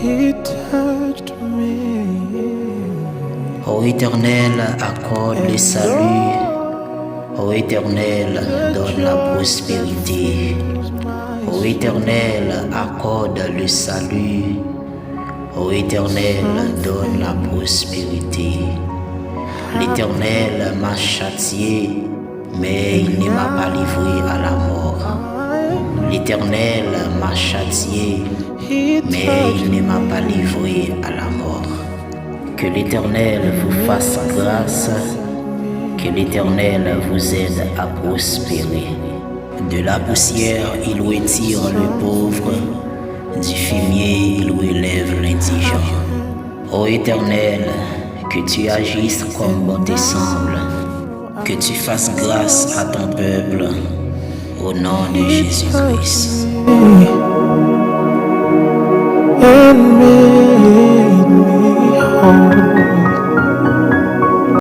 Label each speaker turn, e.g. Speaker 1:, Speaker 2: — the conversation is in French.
Speaker 1: He touched me.
Speaker 2: Ô Éternel, accorde le salut. Ô Éternel, donne la prospérité. Ô Éternel, accorde le salut. Ô Éternel, donne la prospérité. L'Éternel m'a châtié, mais il ne m'a pas livré à la mort. L'Éternel m'a châtié, mais il ne m'a pas livré à la mort. Que l'Éternel vous fasse grâce, que l'Éternel vous aide à prospérer. De la poussière, il retire le pauvre, du fumier, il relève l'indigent. Ô Éternel, que tu agisses comme bon te semble, que tu fasses grâce à ton peuple, au nom de Jésus-Christ.
Speaker 1: And